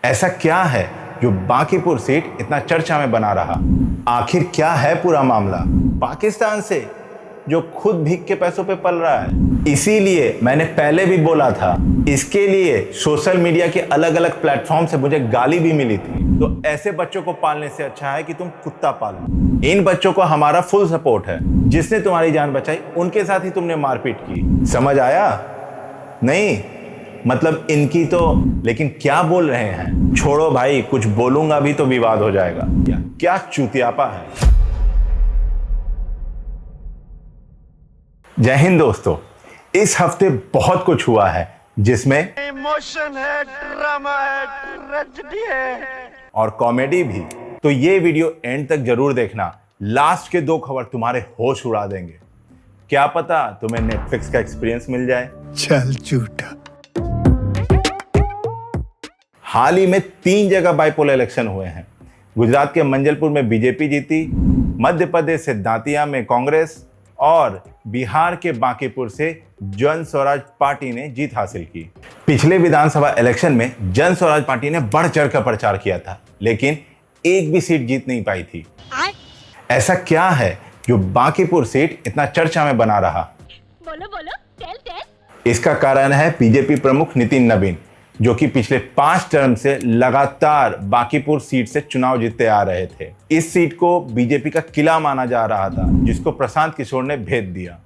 ऐसा क्या है जो बांकीपुर सीट इतना चर्चा में बना रहा? आखिर क्या है पूरा मामला? पाकिस्तान से जो खुद भीख के पैसों पे पल रहा है। इसीलिए मैंने पहले भी बोला था, इसके लिए सोशल मीडिया के अलग अलग प्लेटफॉर्म से मुझे गाली भी मिली थी। तो ऐसे बच्चों को पालने से अच्छा है कि तुम कुत्ता पालो। इन बच्चों को हमारा फुल सपोर्ट है। जिसने तुम्हारी जान बचाई उनके साथ ही तुमने मारपीट की। समझ आया? नहीं मतलब इनकी तो। लेकिन क्या बोल रहे हैं? छोड़ो भाई, कुछ बोलूंगा भी तो विवाद हो जाएगा। क्या चूतियापा है। जय हिंद दोस्तों, इस हफ्ते बहुत कुछ हुआ है जिसमें इमोशन है, ड्रामा है, ट्रेजेडी है और कॉमेडी भी। तो ये वीडियो एंड तक जरूर देखना। लास्ट के 2 खबर तुम्हारे होश उड़ा देंगे। क्या पता तुम्हें नेटफ्लिक्स का एक्सपीरियंस मिल जाए। चल झूठा। हाल ही में 3 जगह बाइपोल इलेक्शन हुए हैं। गुजरात के मंजलपुर में बीजेपी जीती, मध्य प्रदेश से दांतिया में कांग्रेस और बिहार के बांकीपुर से जन स्वराज पार्टी ने जीत हासिल की। पिछले विधानसभा इलेक्शन में जन स्वराज पार्टी ने बढ़ चढ़ कर प्रचार किया था, लेकिन एक भी सीट जीत नहीं पाई थी। ऐसा क्या है जो बांकीपुर सीट इतना चर्चा में बना रहा? बोलो बोलो, टेल। इसका कारण है बीजेपी प्रमुख नितिन नवीन, जो कि पिछले 5 टर्म से लगातार बांकीपुर सीट से चुनाव जीतते आ रहे थे। इस सीट को बीजेपी का किला माना जा रहा था, जिसको प्रशांत किशोर ने भेद दिया।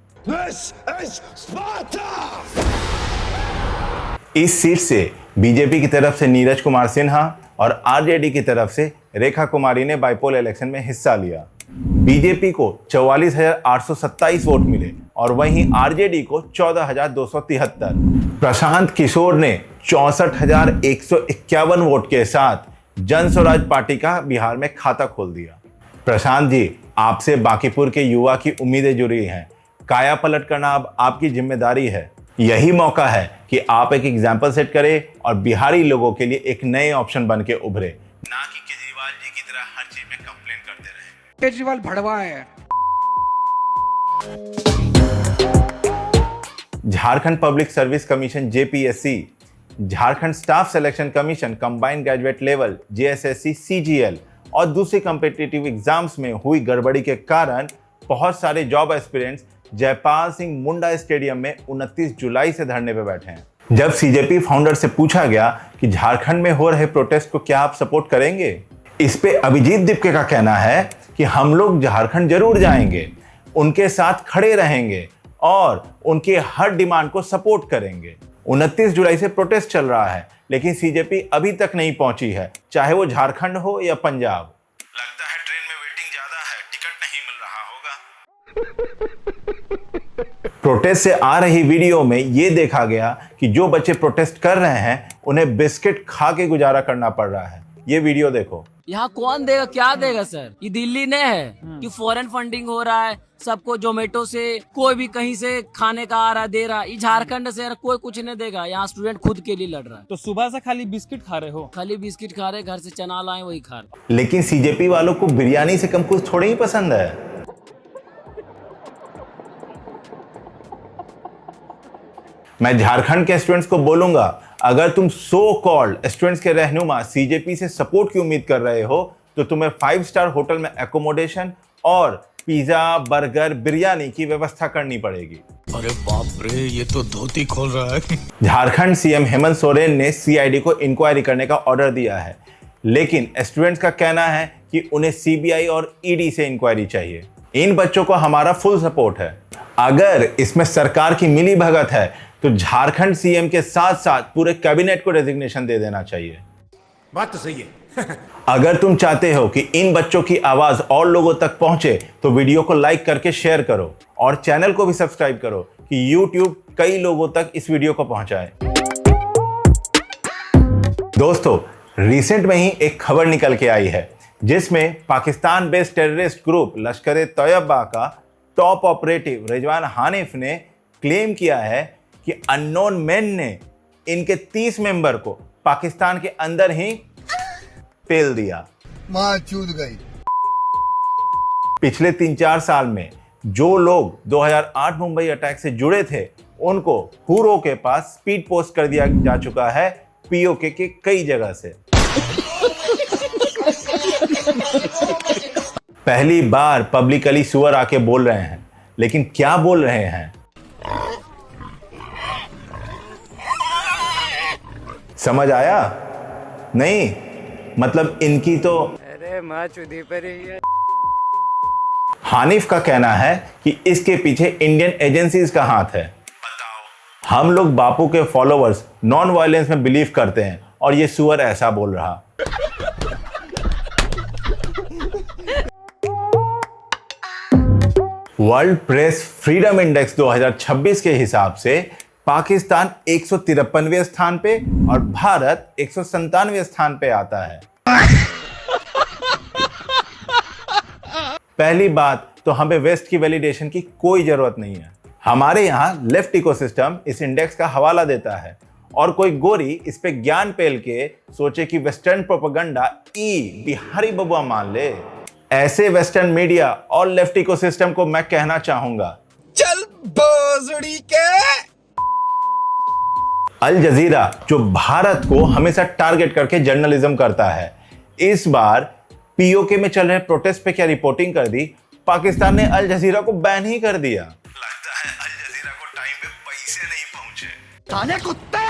इस सीट से बीजेपी की तरफ से नीरज कुमार सिन्हा और आरजेडी की तरफ से रेखा कुमारी ने बाइपोल इलेक्शन में हिस्सा लिया। बीजेपी को 44,827 वोट मिले और वहीं आरजेडी को 14,273। प्रशांत किशोर ने 64,151 वोट के साथ जन स्वराज पार्टी का बिहार में खाता खोल दिया। प्रशांत जी, आपसे बांकीपुर के युवा की उम्मीदें जुड़ी हैं। काया पलट करना अब आपकी जिम्मेदारी है। यही मौका है कि आप एक एग्जाम्पल सेट करें और बिहारी लोगों के लिए एक नए ऑप्शन बन के उभरे, ना कि केजरीवाल जी की तरह हर चीज में कंप्लेन करते रहे। केजरीवाल भड़वा है। Jharkhand public service commission JPSC, Jharkhand staff selection commission combined graduate level JSSC CGL और दूसरे कॉम्पिटिटिव एग्जाम्स में हुई गड़बड़ी के कारण बहुत सारे job aspirants Jaipal Singh Munda stadium में 29 जुलाई से धरने पर बैठे हैं। जब सीजेपी फाउंडर से पूछा गया कि झारखंड में हो रहे प्रोटेस्ट को क्या आप सपोर्ट करेंगे, इस पे अभिजीत दीपके का कहना है कि हम लोग झारखंड जरूर जाएंगे, उनके साथ खड़े रहेंगे और उनके हर डिमांड को सपोर्ट करेंगे। 29 जुलाई से प्रोटेस्ट चल रहा है, लेकिन सीजेपी अभी तक नहीं पहुंची है, चाहे वो झारखंड हो या पंजाब। लगता है ट्रेन में वेटिंग ज्यादा है, टिकट नहीं मिल रहा होगा। प्रोटेस्ट से आ रही वीडियो में ये देखा गया कि जो बच्चे प्रोटेस्ट कर रहे हैं उन्हें बिस्किट खा के गुजारा करना पड़ रहा है। ये वीडियो देखो। यहाँ कौन देगा, क्या देगा सर? ये दिल्ली ने है कि फॉरेन फंडिंग हो रहा है, सबको जोमेटो से कोई भी कहीं से खाने का आ रहा दे रहा। ये झारखंड से कोई कुछ नहीं देगा। यहाँ स्टूडेंट खुद के लिए लड़ रहा है। तो सुबह से खाली बिस्किट खा रहे हो? खाली बिस्किट खा रहे, घर से चना लाए वही खा रहे। लेकिन सीजेपी वालों को बिरयानी से कम कुछ थोड़ा ही पसंद है। मैं झारखंड के स्टूडेंट्स को बोलूंगा, अगर तुम सो कॉल्ड स्टूडेंट्स के रहनुमा सीजेपी से सपोर्ट की उम्मीद कर रहे हो तो तुम्हें 5 स्टार होटल में एकोमोडेशन और पिज्जा, बर्गर, बिरयानी की व्यवस्था करनी पड़ेगी। अरे बाप रे, ये तो धोती खोल रहा है। झारखंड सीएम हेमंत सोरेन ने सीआईडी को इंक्वायरी करने का ऑर्डर दिया है, लेकिन स्टूडेंट्स का कहना है कि उन्हें सीबीआई और ईडी से इंक्वायरी चाहिए। इन बच्चों को हमारा फुल सपोर्ट है। अगर इसमें सरकार की मिली भगत है तो झारखंड सीएम के साथ साथ पूरे कैबिनेट को रेजिग्नेशन दे देना चाहिए। बात तो सही है। अगर तुम चाहते हो कि इन बच्चों की आवाज और लोगों तक पहुंचे तो वीडियो को लाइक करके शेयर करो और चैनल को भी सब्सक्राइब करो कि YouTube कई लोगों तक इस वीडियो को पहुंचाए। दोस्तों, रिसेंट में ही एक खबर निकल के आई है जिसमें Pakistan based terrorist group Lashkar-e-Taiba का टॉप ऑपरेटिव रिजवान हानिफ ने क्लेम किया है कि अननोन मैन ने इनके 30 मेंबर को पाकिस्तान के अंदर ही पेल दिया। मां चूद गई। पिछले 3-4 साल में जो लोग 2008 मुंबई अटैक से जुड़े थे उनको हुरो के पास स्पीड पोस्ट कर दिया जा चुका है पीओके के कई जगह से। पहली बार पब्लिकली सुअर आके बोल रहे हैं, लेकिन क्या बोल रहे हैं समझ आया? नहीं, मतलब इनकी तो अरे माँ चुदी पर ही है। हानिफ का कहना है कि इसके पीछे इंडियन एजेंसीज का हाथ है। बताओ, हम लोग बापू के फॉलोअर्स नॉन वायलेंस में बिलीव करते हैं और ये सुअर ऐसा बोल रहा। वर्ल्ड प्रेस फ्रीडम इंडेक्स 2026 के हिसाब से पाकिस्तान 153वें स्थान पे और भारत 197वें स्थान पे आता है। पहली बात तो हमें वेस्ट की वैलिडेशन की कोई जरूरत नहीं है। हमारे यहाँ लेफ्ट इकोसिस्टम इस इंडेक्स का हवाला देता है और कोई गोरी इस पे ज्ञान पेल के सोचे कि वेस्टर्न प्रोपेगेंडा बिहारी बबुआ मान ले। ऐसे वेस्टर्न मीडिया और लेफ्ट इकोसिस्टम को मैं कहना चाहूंगा, चल बोजड़ी के। अल जजीरा जो भारत को हमेशा टारगेट करके जर्नलिज्म करता है, इस बार पीओके में चल रहे प्रोटेस्ट पे क्या रिपोर्टिंग कर दी, पाकिस्तान ने अल जजीरा को बैन ही कर दिया। लगता है अल जजीरा को टाइम पे पैसे नहीं पहुंचे। साले कुत्ते,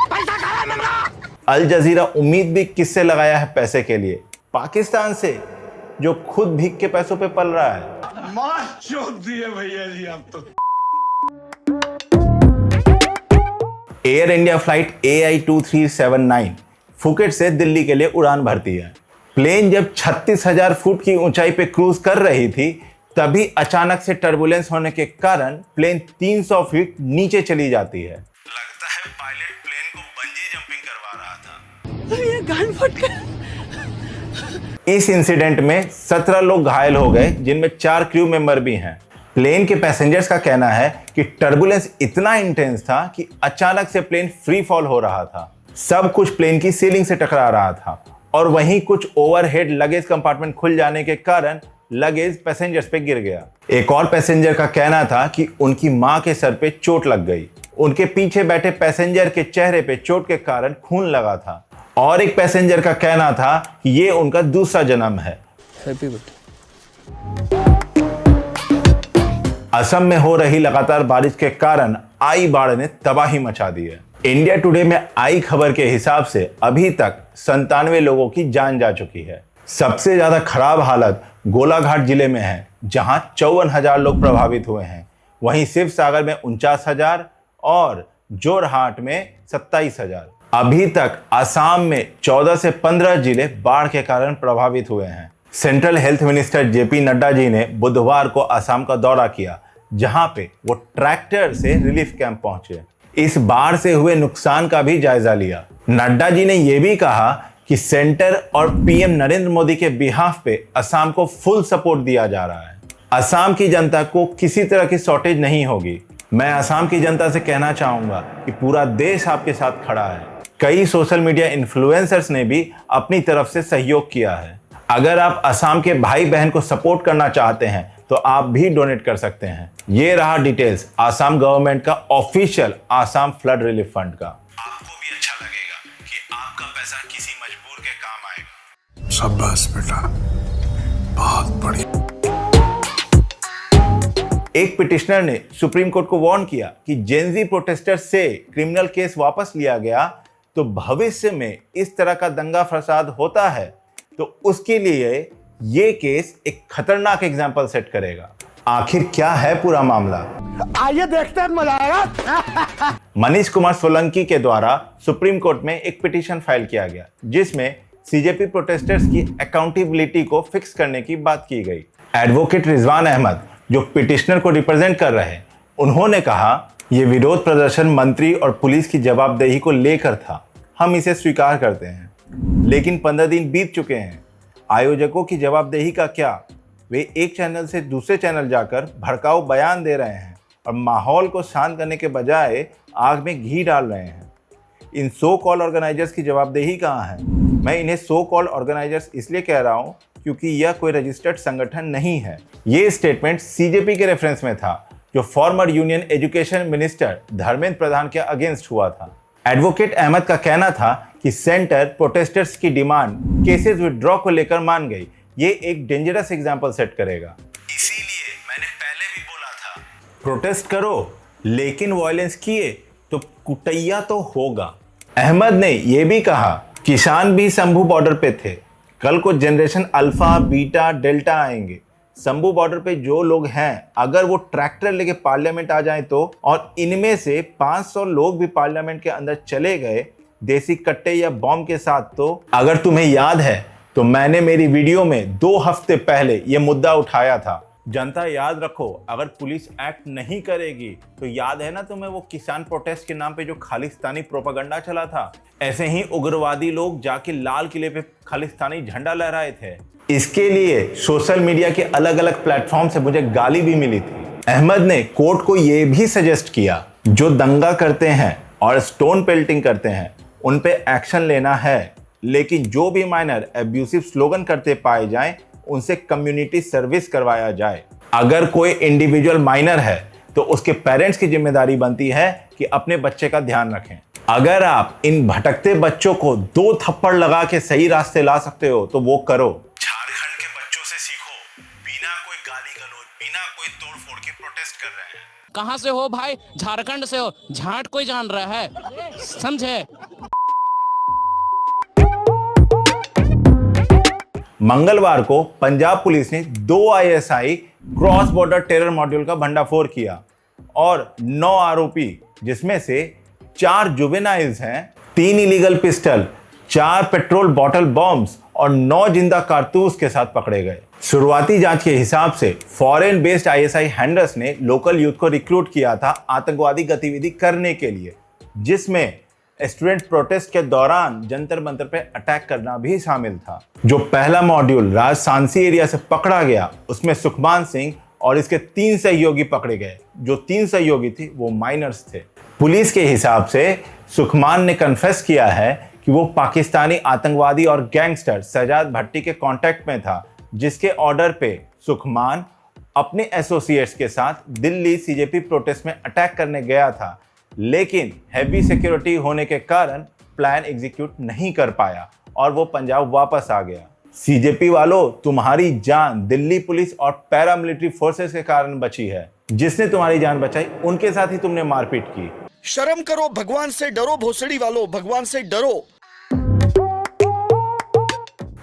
पैसा कहाँ है मेरा? अल जजीरा उम्मीद भी किससे लगाया है पैसे के लिए? पाकिस्तान से, जो खुद भीख के पैसों पे पल रहा है। मार चोद दिए भैया जी आप तो। Air India flight AI2379 Phuket से दिल्ली के लिए उड़ान भरती है। प्लेन जब 36,000 फुट की ऊंचाई पे क्रूज कर रही थी, तभी अचानक से टर्बुलेंस होने के कारण प्लेन 300 फीट नीचे चली जाती है। लगता है पायलट प्लेन को बंजी जंपिंग करवा रहा था। ये गान फट गया। इस इंसिडेंट में 17 लोग घायल हो गए, जिनमें 4 क्रू मेंबर भी हैं। प्लेन के पैसेंजर्स का कहना है कि टर्बुलेंस इतना इंटेंस था कि अचानक से प्लेन फ्री फॉल हो रहा था। सब कुछ प्लेन की सीलिंग से टकरा रहा था और वहीं कुछ ओवरहेड लगेज कंपार्टमेंट खुल जाने के कारण लगेज पैसेंजर्स पे गिर गया। एक और पैसेंजर का कहना था कि उनकी मां के सर पे चोट लग गई। उनके पीछे बैठे पैसेंजर के चेहरे पे चोट के कारण खून लगा था और एक पैसेंजर का कहना था कि ये उनका दूसरा जन्म है। असम में हो रही लगातार बारिश के कारण आई बाढ़ ने तबाही मचा दी है। इंडिया टुडे में आई खबर के हिसाब से अभी तक 97 लोगों की जान जा चुकी है। सबसे ज्यादा खराब हालत गोलाघाट जिले में है, जहां 54,000 लोग प्रभावित हुए हैं। वहीं शिव सागर में 49,000 और जोरहाट में 27,000। अभी तक असम में 14 से 15 जिले बाढ़ के कारण प्रभावित हुए हैं। Central health minister JP Nadda ji ने बुधवार को असम का दौरा किया, जहां पे वो ट्रैक्टर से रिलीफ कैंप पहुंचे। इस बाढ़ से हुए नुकसान का भी जायजा लिया। नड्डा जी ने यह भी कहा कि सेंटर और पीएम नरेंद्र मोदी के बिहाफ पे असम को फुल सपोर्ट दिया जा रहा है। असम की जनता को किसी तरह की शॉर्टेज नहीं होगी। मैं असम की जनता से कहना चाहूंगा कि पूरा देश आपके साथ खड़ा है। कई सोशल मीडिया इन्फ्लुएंसर्स ने भी अपनी तरफ से सहयोग किया है। अगर आप असम के भाई बहन को सपोर्ट करना चाहते हैं तो आप भी डोनेट कर सकते हैं। ये रहा डिटेल्स असम गवर्नमेंट का official Assam flood relief fund का। आपको भी अच्छा लगेगा कि आपका पैसा किसी मजबूर के काम आएगा। शाबाश बेटा, बहुत बढ़िया। एक पिटिशनर ने सुप्रीम कोर्ट को वार्न किया कि जेनजी प्रोटेस्टर से क्रिमिनल केस वापस लिया गया तो भविष्य में इस तरह का दंगा फसाद होता है तो उसके लिए ये केस एक खतरनाक एग्जाम्पल सेट करेगा। आखिर क्या है पूरा मामला, आइए देखते हैं, मजा आएगा। मनीष कुमार सोलंकी के द्वारा सुप्रीम कोर्ट में एक पिटीशन फाइल किया गया, जिसमें सीजेपी प्रोटेस्टर्स की अकाउंटेबिलिटी को फिक्स करने की बात की गई। एडवोकेट रिजवान अहमद, जो पिटिशनर को रिप्रेजेंट कर रहे हैं, उन्होंने कहा यह विरोध प्रदर्शन मंत्री और पुलिस की जवाबदेही को लेकर था। हम इसे स्वीकार करते हैं, लेकिन 15 दिन बीत चुके हैं। आयोजकों की जवाबदेही का क्या? वे एक चैनल से दूसरे चैनल जाकर भड़काऊ बयान दे रहे हैं और माहौल को शांत करने के बजाय आग में घी डाल रहे हैं। इन सो कॉल ऑर्गेनाइजर्स की जवाबदेही कहाँ है? मैं इन्हें सो कॉल ऑर्गेनाइजर्स इसलिए कह रहा हूँ क्योंकि यह कोई रजिस्टर्ड संगठन नहीं है। ये स्टेटमेंट सीजेपी के रेफरेंस में था, जो former union education minister Dharmendra Pradhan के अगेंस्ट हुआ था। एडवोकेट अहमद का कहना था कि सेंटर प्रोटेस्टर्स की डिमांड केसेस विड्रॉ को लेकर मान गई। ये एक डेंजरस एग्जाम्पल सेट करेगा। इसीलिए मैंने पहले भी बोला था, प्रोटेस्ट करो लेकिन वायलेंस किए तो कुटैया तो होगा। अहमद ने यह भी कहा, किसान भी शंभू बॉर्डर पे थे, कल को जनरेशन अल्फा बीटा डेल्टा आएंगे। शंभू बॉर्डर पे जो लोग हैं, अगर वो ट्रैक्टर लेके पार्लियामेंट आ जाए तो, और इनमें से 500 लोग भी पार्लियामेंट के अंदर चले गए देसी कट्टे या बॉम्ब के साथ, तो अगर तुम्हें याद है तो मैंने मेरी वीडियो में 2 हफ्ते पहले ये मुद्दा उठाया था। जनता याद रखो, अगर पुलिस एक्ट नहीं करेगी तो याद है ना तुम्हें वो किसान प्रोटेस्ट के नाम पे जो खालिस्तानी प्रोपेगेंडा चला था। ऐसे ही उग्रवादी लोग जाके लाल किले पे खालिस्तानी झंडा लहराए थे। इसके लिए सोशल मीडिया के अलग अलग प्लेटफॉर्म से मुझे गाली भी मिली थी। अहमद ने कोर्ट को यह भी सजेस्ट किया, जो दंगा करते हैं और स्टोन पेल्टिंग करते हैं उन पे एक्शन लेना है, लेकिन जो भी माइनर एब्यूसिव स्लोगन करते पाए जाएं उनसे कम्युनिटी सर्विस करवाया जाए। अगर कोई इंडिविजुअल माइनर है तो उसके पेरेंट्स की जिम्मेदारी बनती है कि अपने बच्चे का ध्यान रखें। अगर आप इन भटकते बच्चों को 2 थप्पड़ लगा के सही रास्ते ला सकते हो तो वो करो। झारखंड के बच्चों से सीखो, बिना कोई गाली गलौज, बिना कोई तोड़फोड़ के प्रोटेस्ट कर रहे हैं। कहाँ से हो भाई? झारखंड से हो? झाट कोई जान रहा है, समझे? मंगलवार को पंजाब पुलिस ने 2 ISI cross border terror module का भंडाफोड़ किया और 9 आरोपी, जिसमें से 4 जुवेनाइल्स हैं, 3 illegal pistol, 4 petrol bottle bombs और 9 जिंदा कारतूस के साथ पकड़े गए। शुरुआती जांच के हिसाब से फॉरेन बेस्ड ISI हैंडलर्स ने लोकल यूथ को रिक्रूट किया था आतंकवादी गतिविधि करने के लिए, जिसमें स्टूडेंट प्रोटेस्ट के दौरान जंतर मंतर पे अटैक करना भी शामिल था। जो पहला मॉड्यूल राजसांसी एरिया से पकड़ा गया उसमें सुखमान सिंह और इसके 3 सहयोगी पकड़े गए। जो 3 सहयोगी थे वो माइनर्स थे। पुलिस के हिसाब से सुखमान ने कन्फेस किया है कि वो पाकिस्तानी आतंकवादी और गैंगस्टर सजाद भट्टी के कांटेक्ट में था, जिसके ऑर्डर पे सुखमान अपने एसोसिएट्स के साथ दिल्ली CJP प्रोटेस्ट में अटैक करने गया था, लेकिन हैवी सिक्योरिटी होने के कारण प्लान एग्जीक्यूट नहीं कर पाया और वो पंजाब वापस आ गया। CJP वालों, तुम्हारी जान दिल्ली पुलिस और पैरामिलिट्री फोर्सेस के कारण बची है। जिसने तुम्हारी जान बचाई उनके साथ ही तुमने मारपीट की। शर्म करो, भगवान से डरो, भोसड़ी वालों, भगवान से डरो।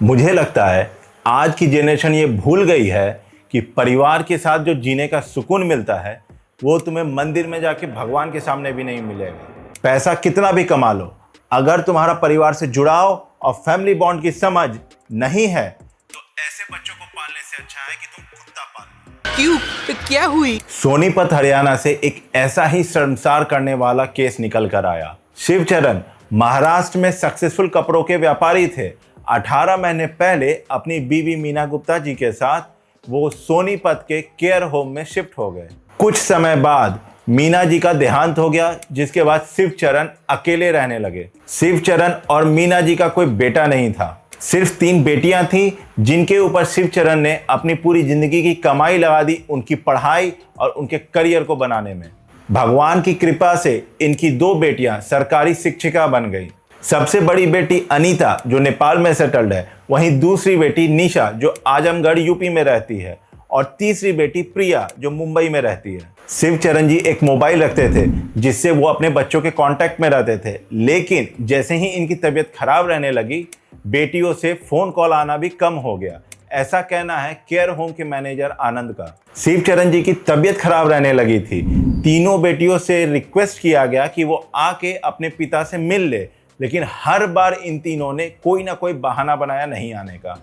मुझे लगता है आज की जनरेशन ये भूल गई है कि परिवार के साथ जो जीने का सुकून मिलता है वो तुम्हें मंदिर में जाके भगवान के सामने भी नहीं मिलेगा। पैसा कितना भी कमा लो, अगर तुम्हारा परिवार से जुड़ाव और फैमिली बॉन्ड की समझ नहीं है तो ऐसे बच्चों को पालने से अच्छा है कि तुम कुत्ता पालो। क्यों? तो क्या हुई? सोनीपत हरियाणा से एक ऐसा ही शर्मसार करने वाला केस निकल कर आया। शिवचरण महाराष्ट्र में सक्सेसफुल कपड़ों के व्यापारी थे। 18 महीने पहले अपनी बीवी मीना गुप्ता जी के साथ वो सोनीपत के केयर होम में शिफ्ट हो गए। कुछ समय बाद मीना जी का देहांत हो गया, जिसके बाद शिवचरण अकेले रहने लगे। शिवचरण और मीना जी का कोई बेटा नहीं था, सिर्फ 3 बेटियां थीं, जिनके ऊपर शिवचरण ने अपनी पूरी जिंदगी की कमाई लगा दी उनकी पढ़ाई और उनके करियर को बनाने में। भगवान की कृपा से इनकी 2 बेटियां सरकारी शिक्षिका बन गई। सबसे बड़ी बेटी अनीता जो नेपाल में सेटल्ड है, वहीं दूसरी बेटी निशा जो आजमगढ़ यूपी में रहती है, और तीसरी बेटी प्रिया जो मुंबई में रहती है। शिवचरण जी एक मोबाइल रखते थे जिससे वो अपने बच्चों के कांटेक्ट में रहते थे, लेकिन जैसे ही इनकी तबीयत खराब रहने लगी, बेटियों से फोन कॉल आना भी कम हो गया। ऐसा कहना है केयर होम के मैनेजर आनंद का। शिवचरण जी की तबीयत खराब रहने लगी थी। तीनों बेटियों से रिक्वेस्ट किया गया कि वो आके अपने पिता से मिल ले, लेकिन हर बार इन तीनों ने कोई ना कोई बहाना बनाया नहीं आने का।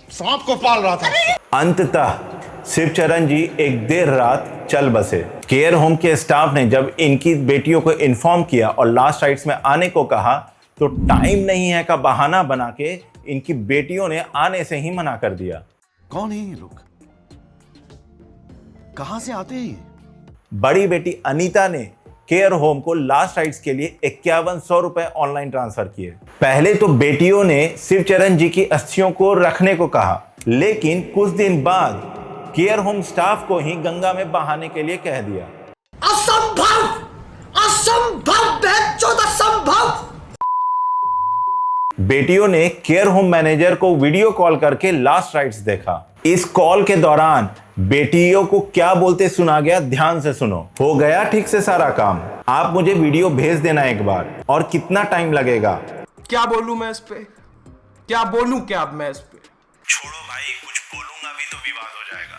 सांप को पाल रहा था। अंततः शिवचरण जी एक देर रात चल बसे। केयर होम के स्टाफ ने जब इनकी बेटियों को इन्फॉर्म किया और लास्ट राइट्स में आने को कहा तो टाइम नहीं है का बहाना बना के इनकी बेटियों ने आने से ही मना कर दिया। कौन है ये लोग? कहां से आते हैं? बड़ी बेटी अनीता ने केयर होम को लास्ट राइट्स के लिए 5100 रुपए ऑनलाइन ट्रांसफर किए। पहले तो बेटियों ने शिवचरण जी की अस्थियों को रखने को कहा, लेकिन कुछ दिन बाद केयर होम स्टाफ को ही गंगा में बहाने के लिए कह दिया। असंभव, असंभव, असंभव। बेटियों ने केयर होम मैनेजर को वीडियो कॉल करके लास्ट राइट्स देखा। इस कॉल के दौरान बेटियों को क्या बोलते सुना गया, ध्यान से सुनो। हो गया ठीक से सारा काम, आप मुझे वीडियो भेज देना एक बार। और कितना टाइम लगेगा? क्या बोलूं मैं इस पे, क्या बोलूं क्या अब मैं इस पे? छोड़ो भाई, कुछ बोलूंगा भी तो विवाद हो जाएगा।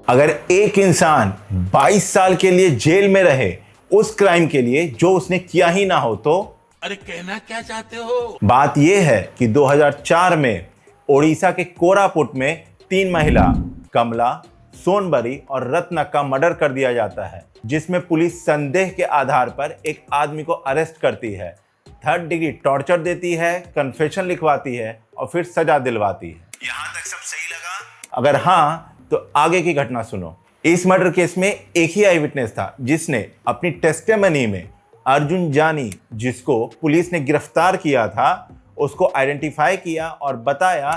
अगर एक इंसान 22 साल के लिए जेल में रहे उस क्राइम के लिए जो उसने किया ही ना हो तो? अरे कहना क्या चाहते हो? बात यह है कि 2004 में ओडिशा के कोरापुट में 3 महिला कमला, सोनबरी और रत्ना का मर्डर कर दिया जाता है, जिसमें पुलिस संदेह के आधार पर एक आदमी को अरेस्ट करती है, 3rd डिग्री टॉर्चर देती है, कन्फेशन लिखवाती है और फिर सजा दिलवाती है। यहां तक सब सही लगा? अगर हाँ तो आगे की घटना सुनो। इस मर्डर केस में एक ही आई विटनेस था जिसने अपनी टेस्टिमनी में अर्जुन जानी, जिसको पुलिस ने गिरफ्तार किया था, उसको आइडेंटिफाई किया और बताया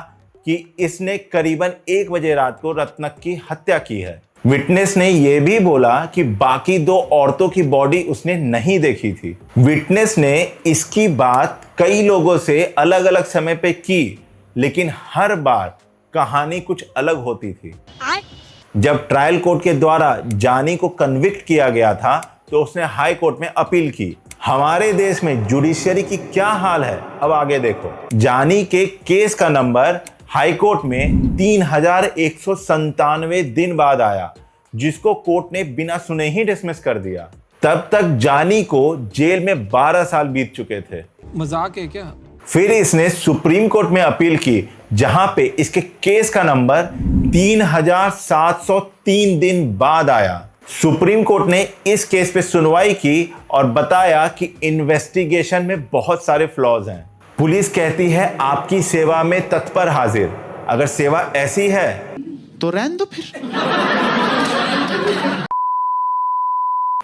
कि इसने करीबन 1 बजे रात को रत्नक की हत्या की है। विटनेस ने यह भी बोला कि बाकी 2 औरतों की बॉडी उसने नहीं देखी थी। विटनेस ने इसकी बात कई लोगों से अलग अलग समय पे की, लेकिन हर बार कहानी कुछ अलग होती थी। जब ट्रायल कोर्ट के द्वारा जानी को कन्विक्ट किया गया था तो उसने हाई कोर्ट में अपील की। हमारे देश में जुडिशियरी की क्या हाल है, अब आगे देखो। जानी के केस का नंबर हाई कोर्ट में 3197 दिन बाद आया, जिसको कोर्ट ने बिना सुने ही डिसमिस कर दिया। तब तक जानी को जेल में 12 साल बीत चुके थे। मजाक है क्या? फिर इसने सुप्रीम कोर्ट में अपील की, जहां पे इसके केस का नंबर 3703 दिन बाद आया। सुप्रीम कोर्ट ने इस केस पे सुनवाई की और बताया कि इन्वेस्टिगेशन में बहुत सारे फ्लॉज हैं। पुलिस कहती है आपकी सेवा में तत्पर हाजिर। अगर सेवा ऐसी है तो रहने दो फिर।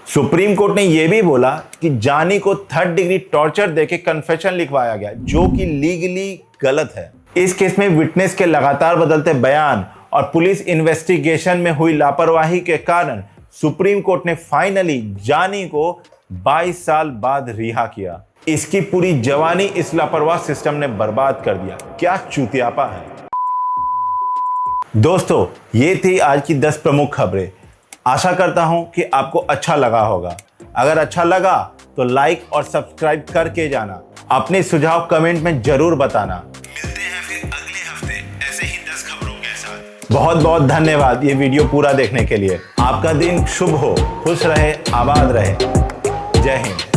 सुप्रीम कोर्ट ने यह भी बोला कि जानी को 3rd डिग्री टॉर्चर देके कन्फेशन लिखवाया गया, जो कि लीगली गलत है। इस केस में विटनेस के लगातार बदलते बयान और पुलिस इन्वेस्टिगेशन में हुई लापरवाही के कारण सुप्रीम कोर्ट ने फाइनली जानी को 22 साल बाद रिहा किया। इसकी पूरी जवानी इस लापरवाह सिस्टम ने बर्बाद कर दिया। क्या चूतियापा है। दोस्तों, ये थी आज की 10 प्रमुख खबरें। आशा करता हूं कि आपको अच्छा लगा होगा। अगर अच्छा लगा तो लाइक और सब्सक्राइब करके जाना। अपने सुझाव कमेंट में जरूर बताना। मिलते हैं फिर अगले हफ्ते ऐसे ही 10 खबरों के साथ। बहुत बहुत धन्यवाद ये वीडियो पूरा देखने के लिए। आपका दिन शुभ हो, खुश रहे, आबाद रहे। जय हिंद।